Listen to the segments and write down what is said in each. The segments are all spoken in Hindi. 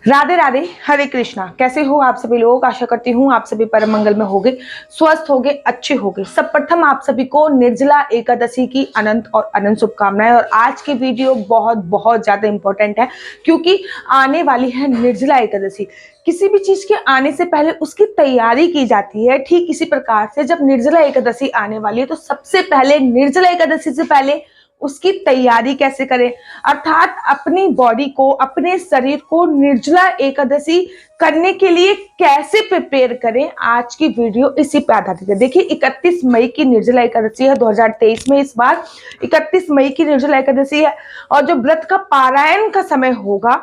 राधे राधे, हरे कृष्णा। कैसे हो आप सभी लोग? आशा करती हूँ आप सभी परम मंगल में होगे, स्वस्थ होगे, अच्छे होगे। सब प्रथम आप सभी को निर्जला एकादशी की अनंत और अनंत शुभकामनाएं। और आज की वीडियो बहुत बहुत ज्यादा इंपॉर्टेंट है क्योंकि आने वाली है निर्जला एकादशी। किसी भी चीज के आने से पहले उसकी तैयारी की जाती है। ठीक इसी प्रकार से जब निर्जला एकादशी आने वाली है तो सबसे पहले निर्जला एकादशी से पहले उसकी तैयारी कैसे करें, अर्थात अपनी बॉडी को, अपने शरीर को निर्जला एकादशी करने के लिए कैसे प्रिपेयर करें। आज की वीडियो इसी पे आधारित है। देखिए 31 मई की निर्जला एकादशी है 2023 में। इस बार 31 मई की निर्जला एकादशी है और जो व्रत का पारायण का समय होगा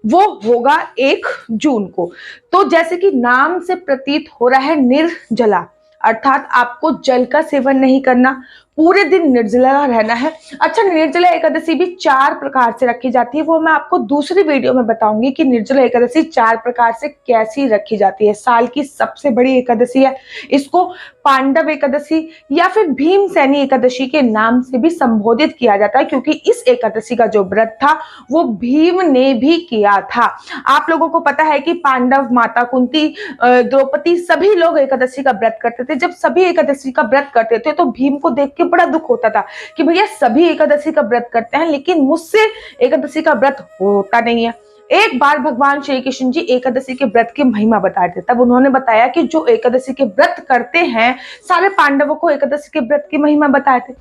वो होगा 1 जून को। तो जैसे कि नाम से प्रतीत हो रहा है निर्जला, अर्थात आपको जल का सेवन नहीं करना, पूरे दिन निर्जला रहना है। अच्छा, निर्जला एकादशी भी 4 प्रकार से रखी जाती है, वो मैं आपको दूसरी वीडियो में बताऊंगी कि निर्जला एकादशी 4 प्रकार से कैसी रखी जाती है। साल की सबसे बड़ी एकादशी है। इसको पांडव एकादशी या फिर भीमसेनी एकादशी के नाम से भी संबोधित किया जाता है क्योंकि इस एकादशी का जो व्रत था वो भीम ने भी किया था। आप लोगों को पता है कि पांडव, माता कुंती, द्रौपदी सभी लोग एकादशी का व्रत करते थे। जब सभी एकादशी का व्रत करते थे तो भीम को देख के बड़ा दुख होता था कि भैया सभी एकादशी का व्रत करते हैं लेकिन मुझसे एकादशी का व्रत होता नहीं है। एक बार भगवान श्री कृष्ण जी एकादशी के व्रत की महिमा बताए थे। तब उन्होंने बताया कि जो एकादशी के व्रत करते हैं, सारे पांडवों को एकादशी के व्रत की महिमा बताए थे।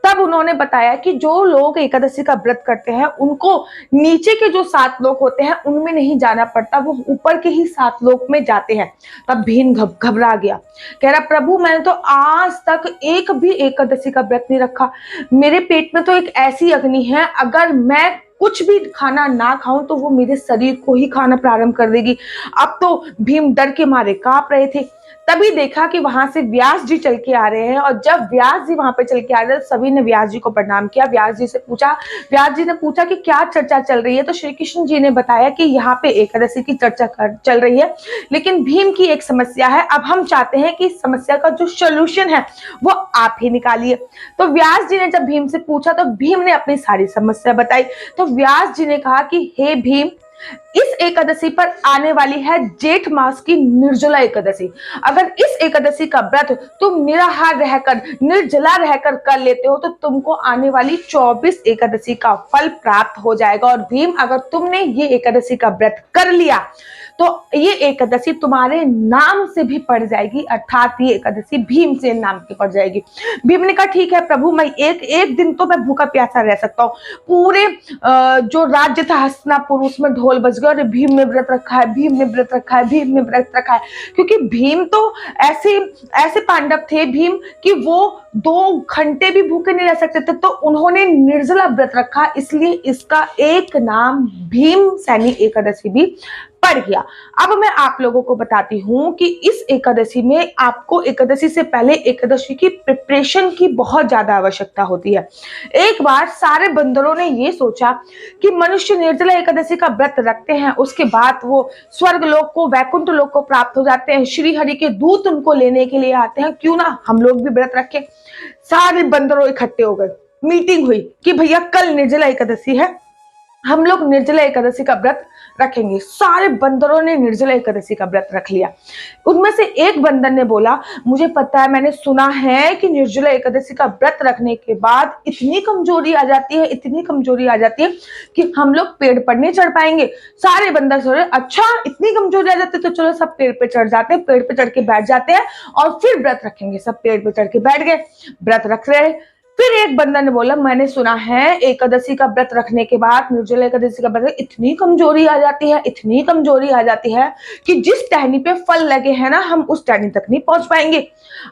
तब उन्होंने बताया कि जो लोग एकादशी का व्रत करते हैं उनको नीचे के जो 7 लोग होते हैं उनमें नहीं जाना पड़ता, वो ऊपर के ही 7 लोग में जाते हैं। तब भीम घबरा गया, कह रहा प्रभु मैंने तो आज तक एक भी एकादशी का व्रत नहीं रखा। मेरे पेट में तो एक ऐसी अग्नि है, अगर मैं कुछ भी खाना ना खाऊं तो वो मेरे शरीर को ही खाना प्रारंभ कर देगी। अब तो भीम डर के मारे कांप रहे थे। तभी देखा कि वहां से व्यास जी चल के आ रहे हैं और जब व्यास जी वहां पे चल के आ रहे हैं सभी ने व्यास जी को प्रणाम किया। व्यास जी से पूछा, व्यास जी ने पूछा कि क्या चर्चा चल रही है। तो श्री कृष्ण जी ने बताया कि यहाँ पे एकादशी की चर्चा चल रही है लेकिन भीम की एक समस्या है। अब हम चाहते हैं कि इस समस्या का जो सोल्यूशन है वो आप ही निकालिए। तो व्यास जी ने जब भीम से पूछा तो भीम ने अपनी सारी समस्या बताई। तो व्यास जी ने कहा कि हे भीम, इस एकादशी पर आने वाली है जेठ मास की निर्जला एकादशी। अगर इस एकादशी का व्रत तुम निराहार रहकर, निर्जला रहकर कर लेते हो तो तुमको आने वाली 24 एकादशी का फल प्राप्त हो जाएगा। और भीम, अगर तुमने ये एकादशी का व्रत कर लिया तो ये एकादशी तुम्हारे नाम से भी पड़ जाएगी, अर्थात ये एकादशी भीमसेन नाम की पड़ जाएगी। भीम ने कहा ठीक है प्रभु, मैं एक दिन तो मैं भूखा प्यासा रह सकता हूँ। पूरे जो राज्य था हस्तिनापुर उसमें ढोल बज गया और भीम ने व्रत रखा है, भीम ने व्रत रखा है, भीम ने व्रत रखा है। क्योंकि भीम तो ऐसे पांडव थे भीम कि वो 2 घंटे भी भूखे नहीं रह सकते थे, तो उन्होंने निर्जला व्रत रखा, इसलिए इसका एक नाम भीमसेनी एकादशी भी पड़ गया। अब मैं आप लोगों को बताती हूं कि इस एकादशी में आपको एकादशी से पहले एकादशी की प्रिपरेशन की बहुत ज्यादा आवश्यकता होती है। एक बार सारे बंदरों ने ये सोचा कि मनुष्य निर्जला एकादशी का व्रत रखते हैं, उसके बाद वो स्वर्ग लोक को, वैकुंठ लोक को प्राप्त हो जाते हैं, श्री हरि के दूत उनको लेने के लिए आते हैं, क्यों ना हम लोग भी व्रत रखें। सारे बंदरों इकट्ठे हो गए, मीटिंग हुई कि भैया कल निर्जला एकादशी है, हम लोग निर्जला एकादशी का व्रत रखेंगे। सारे बंदरों ने निर्जला एकादशी का व्रत रख लिया। उनमें से एक बंदर ने बोला, मुझे पता है, मैंने सुना है कि निर्जला एकादशी का व्रत रखने के बाद इतनी कमजोरी आ जाती है, इतनी कमजोरी आ जाती है कि हम लोग पेड़ पर नहीं चढ़ पाएंगे। सारे बंदर सोच रहे, अच्छा इतनी कमजोरी आ जाती है तो चलो सब पेड़ पे चढ़ जाते हैं, पेड़ पे चढ़ के बैठ जाते हैं और फिर व्रत रखेंगे। सब पेड़ पे चढ़ के बैठ गए, व्रत रख रहे। फिर एक बंदर ने बोला, मैंने सुना है एकादशी का व्रत रखने के बाद, निर्जला एकादशी का व्रत, इतनी कमजोरी आ जाती है, इतनी कमजोरी आ जाती है कि जिस टहनी पे फल लगे हैं ना, हम उस टहनी तक नहीं पहुंच पाएंगे।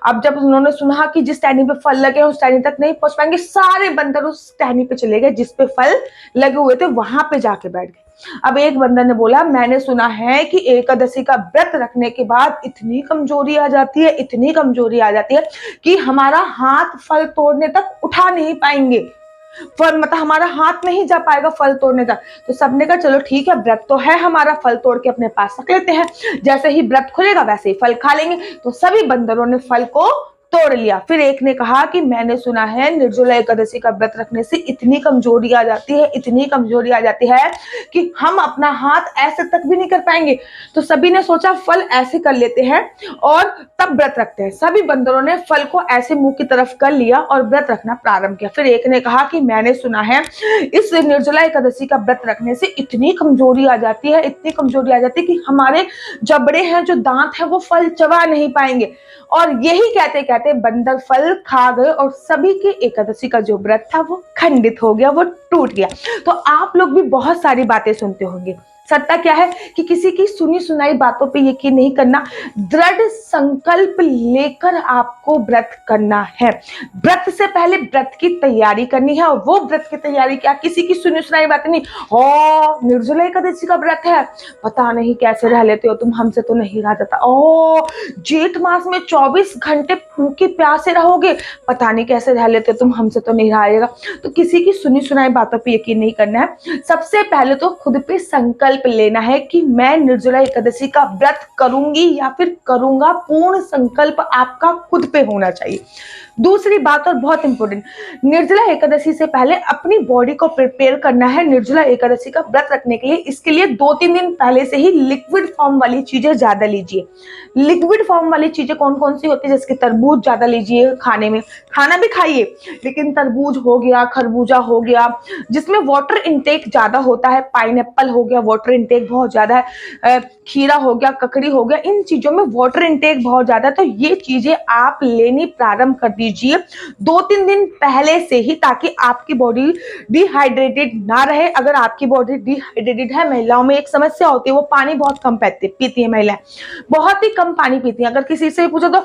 अब जब उन्होंने सुना कि जिस टहनी पे फल लगे हैं उस टहनी तक नहीं पहुंच पाएंगे, सारे बंदर उस टहनी पे चले गए जिस पे फल लगे हुए थे, वहां पे जाके बैठ गए। अब एक बंदर ने बोला, मैंने सुना है कि एकादशी का व्रत रखने के बाद इतनी कमजोरी आ जाती है, इतनी कमजोरी आ जाती है कि हमारा हाथ फल तोड़ने तक उठा नहीं पाएंगे, फल मतलब हमारा हाथ नहीं जा पाएगा फल तोड़ने तक। तो सबने कहा चलो ठीक है, व्रत तो है हमारा, फल तोड़ के अपने पास रख लेते हैं, जैसे ही व्रत खुलेगा वैसे ही फल खा लेंगे। तो सभी बंदरों ने फल को तोड़ लिया। फिर एक ने कहा कि मैंने सुना है निर्जला एकादशी का व्रत रखने से इतनी कमजोरी आ जाती है, इतनी कमजोरी आ जाती है कि हम अपना हाथ ऐसे तक भी नहीं कर पाएंगे। तो सभी ने सोचा फल ऐसे कर लेते हैं और तब व्रत रखते हैं। सभी बंदरों ने फल को ऐसे मुंह की तरफ कर लिया और व्रत रखना प्रारंभ किया। फिर एक ने कहा कि मैंने सुना है इस निर्जला एकादशी का व्रत रखने से इतनी कमजोरी आ जाती है, इतनी कमजोरी आ जाती है कि हमारे जबड़े हैं, जो दांत है, वो फल चबा नहीं पाएंगे। और यही कहते कहते बंदर फल खा गए और सभी के एकादशी का जो व्रत था वो खंडित हो गया, वो टूट गया। तो आप लोग भी बहुत सारी बातें सुनते होंगे। सत्ता क्या है कि किसी की सुनी सुनाई बातों पे यकीन नहीं करना, दृढ़ संकल्प लेकर आपको व्रत करना है। व्रत से पहले व्रत की तैयारी करनी है। और वो व्रत की तैयारी क्या, किसी की सुनी सुनाई बातें नहीं। ओ निर्जला एकादशी का व्रत है, पता नहीं कैसे रह लेते हो तुम, हमसे तो नहीं रहा जाता। ओ जेठ मास में 24 घंटे भूखे प्यासे रहोगे, पता नहीं कैसे रह लेते हो तुम, हमसे तो नहीं रहा जाएगा। तो किसी की सुनी सुनाई बातों पे यकीन नहीं करना है। सबसे पहले तो खुद पे संकल्प लेना है कि मैं निर्जला एकादशी का व्रत करूंगी या फिर करूंगा। पूर्ण संकल्प आपका खुद पे होना चाहिए। दूसरी बात और बहुत इंपॉर्टेंट, निर्जला एकादशी से पहले अपनी बॉडी को प्रिपेयर करना है निर्जला एकादशी का व्रत रखने के लिए। इसके लिए 2-3 दिन पहले से ही लिक्विड फॉर्म वाली चीजें ज्यादा लीजिए। लिक्विड फॉर्म वाली चीजें कौन कौन सी होती है, जैसे कि तरबूज ज्यादा लीजिए खाने में, खाना भी खाइए लेकिन तरबूज हो गया, खरबूजा हो गया, जिसमें वाटर इनटेक ज्यादा होता है। पाइनएप्पल हो गया, वाटर इनटेक बहुत ज्यादा है। खीरा हो गया, ककड़ी हो गया, इन चीजों में वाटर इनटेक बहुत ज्यादा है। तो ये चीजें आप लेनी प्रारंभ कर दीजिए 2-3 दिन पहले से ही, ताकि आपकी बॉडी डिहाइड्रेटेड ना रहे। अगर आपकी बॉडी डिहाइड्रेटेड है, महिलाओं में एक समस्या होती है, वो पानी बहुत कम पीती है महिलाएं, बहुत ही कम पानी पीती हैं। अगर किसी से पूछो तो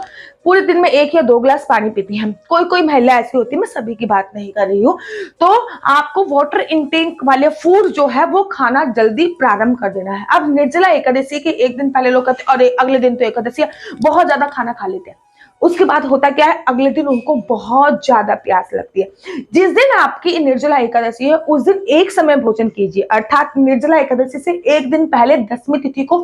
पूरे दिन में 1 या 2 ग्लास पानी पीती हैं। कोई कोई महिला ऐसी होती है, मैं सभी की बात नहीं कर रही हूँ। तो आपको वाटर इनटेक वाले फूड जो है वो खाना जल्दी प्रारंभ कर देना है। अब निर्जला एकादशी के 1 दिन पहले लोग कहते हैं अरे अगले दिन तो एकादशी है, बहुत ज्यादा खाना खा लेते हैं। उसके बाद होता क्या है, अगले दिन उनको बहुत ज्यादा प्यास लगती है। जिस दिन आपकी निर्जला एकादशी है उस दिन एक समय भोजन कीजिए, अर्थात निर्जला एकादशी से 1 दिन पहले 10वीं तिथि को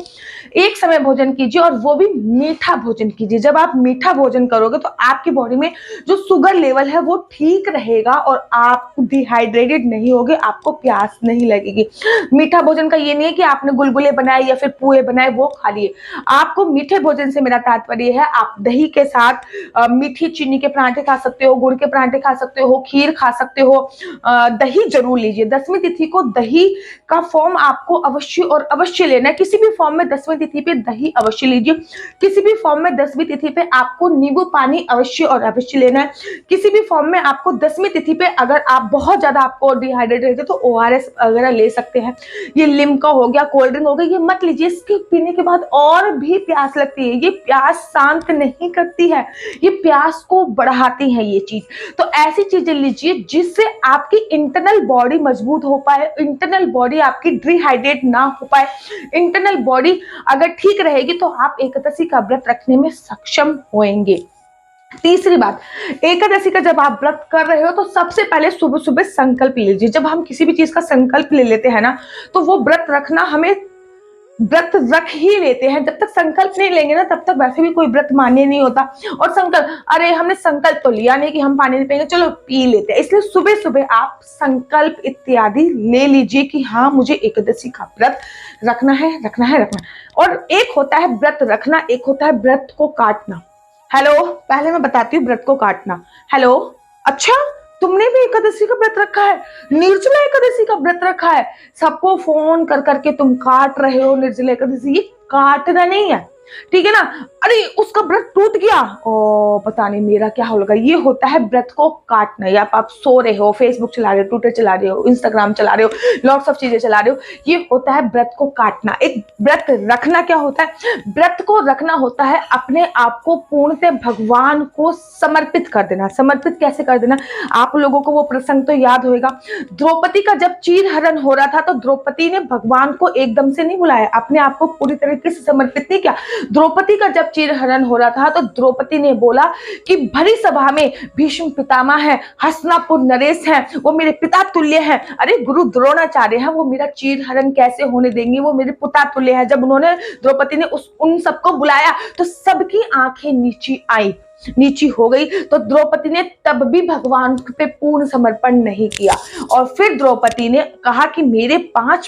एक समय भोजन कीजिए, और वो भी मीठा भोजन कीजिए। जब आप मीठा भोजन करोगे तो आपकी बॉडी में जो शुगर लेवल है वो ठीक रहेगा और आप डिहाइड्रेटेड नहीं होगे, आपको प्यास नहीं लगेगी। मीठा भोजन का ये नहीं है कि आपने गुलगुले बनाए या फिर पुए बनाए वो खा लिए। आपको मीठे भोजन से मेरा तात्पर्य है आप दही के साथ मीठी चीनी के पराठे खा सकते हो, गुड़ के पराठे खा सकते हो, खीर खा सकते हो। दही जरूर लीजिए। 10वीं तिथि को दही का फॉर्म आपको अवश्य और अवश्य लेना है। किसी भी फॉर्म में 10वीं तिथि पे दही अवश्य लीजिए। किसी भी फॉर्म में 10वीं तिथि पे आपको नींबू पानी अवश्य और अवश्य लेना है। किसी भी फॉर्म में आपको 10वीं तिथि पे अगर आप बहुत ज्यादा आपको डिहाइड्रेट रहते तो ORS वगैरह ले सकते हैं। ये लिम्का हो गया, कोल्ड ड्रिंक हो गया, ये मत लीजिए। इसके पीने के बाद और भी प्यास लगती है। ये प्यास शांत नहीं करती है, ये प्यास को बढ़ाती है ये चीज। तो ऐसी चीजें लीजिए जिससे आपकी इंटरनल बॉडी मजबूत हो पाए, इंटरनल बॉडी आपकी डिहाइड्रेट ना हो पाए। इंटरनल बॉडी अगर ठीक रहेगी तो आप एकादशी का व्रत रखने में सक्षम होंगे। तीसरी बात, एकादशी का जब आप व्रत कर रहे हो तो सबसे पहले सुबह सुबह संकल्प लीजिए। जब हम किसी भी चीज का संकल्प ले लेते हैं ना, तो वो व्रत रखना हमें व्रत रख ही लेते हैं। जब तक संकल्प नहीं लेंगे ना तब तक वैसे भी कोई व्रत मान्य नहीं होता। और संकल्प, अरे हमने संकल्प तो लिया नहीं कि हम पानी नहीं पिएंगे, चलो पी लेते हैं। इसलिए सुबह सुबह आप संकल्प इत्यादि ले लीजिए कि हाँ मुझे एकादशी का व्रत रखना है, रखना है, रखना है। और एक होता है व्रत रखना, एक होता है व्रत को काटना। हेलो, पहले मैं बताती हूँ व्रत को काटना। हेलो, अच्छा तुमने भी एकादशी का व्रत रखा है, निर्जला एकादशी का व्रत रखा है, सबको फोन कर करके तुम काट रहे हो निर्जला एकादशी। ये काटना नहीं है, ठीक है ना। अरे उसका व्रत टूट गया, ओ पता नहीं मेरा क्या होगा। ये होता है व्रत को काटना। या आप सो रहे हो, फेसबुक चला रहे हो, ट्विटर चला रहे हो, इंस्टाग्राम चला रहे हो, लॉट्स ऑफ चीजें चला रहे हो, ये होता है व्रत को काटना। एक व्रत रखना क्या होता है, व्रत को रखना होता है अपने आप को पूर्णतः भगवान को समर्पित कर देना। समर्पित कैसे कर देना, आप लोगों को वो प्रसंग तो याद होगा, द्रौपदी का जब चीरहरण हो रहा था तो द्रौपदी ने भगवान को एकदम से नहीं बुलाया, अपने आप को पूरी तरीके से समर्पित नहीं किया। द्रौपदी का जब चीरहरण हो रहा था तो द्रौपदी ने बोला कि भरी सभा में भीष्म पितामह है, हस्तिनापुर नरेश है, वो मेरे पिता तुल्य है। अरे गुरु द्रोणाचार्य है, वो मेरा चीरहरण कैसे होने देंगे, वो मेरे पिता तुल्य है। जब उन्होंने द्रौपदी ने उन सबको बुलाया तो सबकी आंखें नीचे आई। नीची हो गई तो द्रौपदी ने तब भी भगवान पे पूर्ण समर्पण नहीं किया। और फिर द्रौपदी ने कहा कि मेरे पांच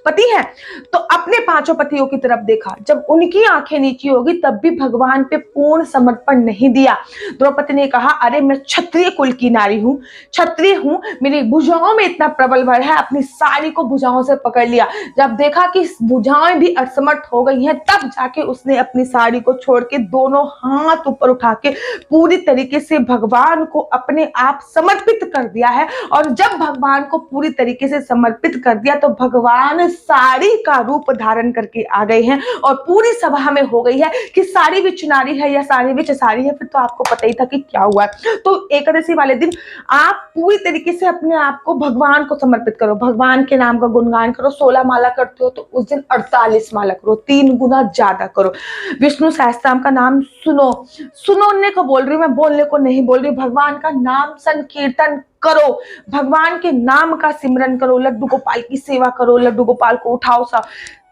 पति हैं, तो अपने पांचों पतियों की तरफ देखा, जब उनकी आंखें नीची होगी तब भी भगवान पे पूर्ण समर्पण नहीं दिया। द्रौपदी ने कहा अरे मैं क्षत्रिय कुल की नारी हूं, क्षत्रिय हूं, मेरी भुजाओं में इतना प्रबल बल है, अपनी साड़ी को भुजाओं से पकड़ लिया। जब देखा कि भुजाएं भी असमर्थ हो गई हैं, तब जाके उसने अपनी साड़ी को छोड़ के दोनों हाथ ऊपर उठा के पूरी तरीके से भगवान को अपने आप समर्पित कर दिया है। और जब भगवान को पूरी तरीके से समर्पित कर दिया तो भगवान साड़ी का रूप धारण करके आ गए हैं और पूरी सभा में हो गई है कि साड़ी भी चुनारी है या साड़ी भी चसारी है। फिर तो आपको पता ही था कि क्या हुआ। तो एकादशी वाले दिन आप पूरी तरीके से अपने आप को भगवान को समर्पित करो, भगवान के नाम का गुणगान करो। 16 माला करते हो तो उस दिन 48 माला करो, 3 गुना ज्यादा करो। विष्णु सहस्त्रनाम का नाम सुनो, सुनने को बोल रही हूँ मैं, बोलने को नहीं बोल रही। भगवान का नाम संकीर्तन करो, भगवान के नाम का सिमरन करो, लड्डू गोपाल की सेवा करो, लड्डू गोपाल को उठाओ,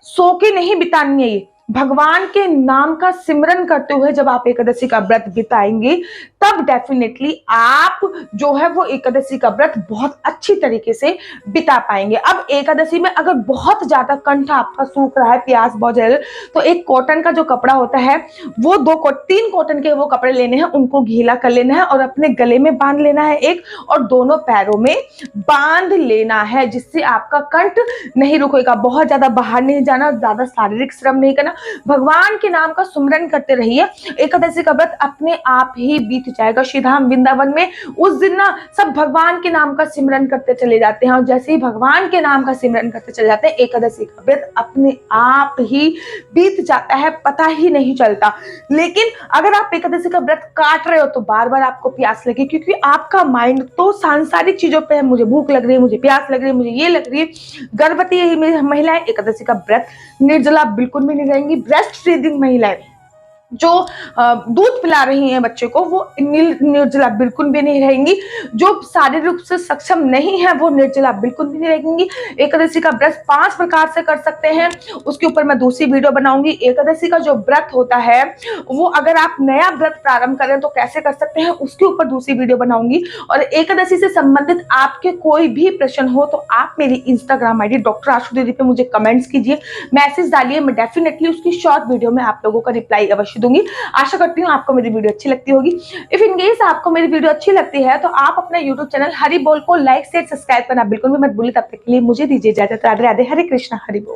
सो के नहीं बितानी है ये। भगवान के नाम का सिमरन करते हुए जब आप एकादशी का व्रत बिताएंगे तब डेफिनेटली आप जो है वो एकादशी का व्रत बहुत अच्छी तरीके से बिता पाएंगे। अब एकादशी में अगर बहुत ज्यादा कंठ आपका सूख रहा है, प्यास बहुत ज्यादा, तो एक कॉटन का जो कपड़ा होता है वो 3 कॉटन के वो कपड़े लेने हैं, उनको गीला कर लेना है और अपने गले में बांध लेना है एक, और दोनों पैरों में बांध लेना है, जिससे आपका कंठ नहीं रुकेगा। बहुत ज्यादा बाहर नहीं जाना, ज्यादा शारीरिक श्रम नहीं करना, भगवान के नाम का सुमरन करते रहिए। एकादशी का व्रत अपने आप ही बीत जाएगा। श्रीधाम वृंदावन में उस दिन ना सब भगवान के नाम का सिमरन करते चले जाते हैं और जैसे ही भगवान के नाम का सिमरन करते चले जाते हैं एकादशी का व्रत अपने आप ही बीत जाता है, पता ही नहीं चलता। लेकिन अगर आप एकादशी का व्रत काट रहे हो तो बार बार आपको प्यास लगे, क्योंकि आपका माइंड तो सांसारिक चीजों पे है, मुझे भूख लग रही है, मुझे प्यास लग रही है, मुझे ये लग रही है। गर्भवती महिलाएं एकादशी का व्रत निर्जला बिल्कुल भी नहीं रहेंगी। ब्रेस्ट फीडिंग महिलाएं जो दूध पिला रही हैं बच्चे को वो निर्जला बिल्कुल भी नहीं रहेंगी। जो शारीरिक रूप से सक्षम नहीं है वो निर्जला बिल्कुल भी नहीं रहेंगी। एकादशी का व्रत 5 प्रकार से कर सकते हैं, उसके ऊपर मैं दूसरी वीडियो बनाऊंगी। एकादशी का जो व्रत होता है वो अगर आप नया व्रत प्रारंभ करें तो कैसे कर सकते हैं उसके ऊपर दूसरी वीडियो बनाऊंगी। और एकादशी से संबंधित आपके कोई भी प्रश्न हो तो आप मेरी इंस्टाग्राम आईडी डॉक्टर आशु दीदी पे मुझे कमेंट्स कीजिए, मैसेज डालिए, मैं डेफिनेटली उसकी शॉर्ट वीडियो में आप लोगों का रिप्लाई अवश्य दूंगी। आशा करती हूँ आपको मेरी वीडियो अच्छी लगती होगी। इफ इन केस आपको मेरी वीडियो अच्छी लगती है तो आप अपना यूट्यूब चैनल हरि बोल को लाइक शेयर सब्सक्राइब करना बिल्कुल भी मत भूलिए। तब तक के लिए मुझे दीजिए इजाजत। राधे राधे, हरे कृष्णा, हरि बोल।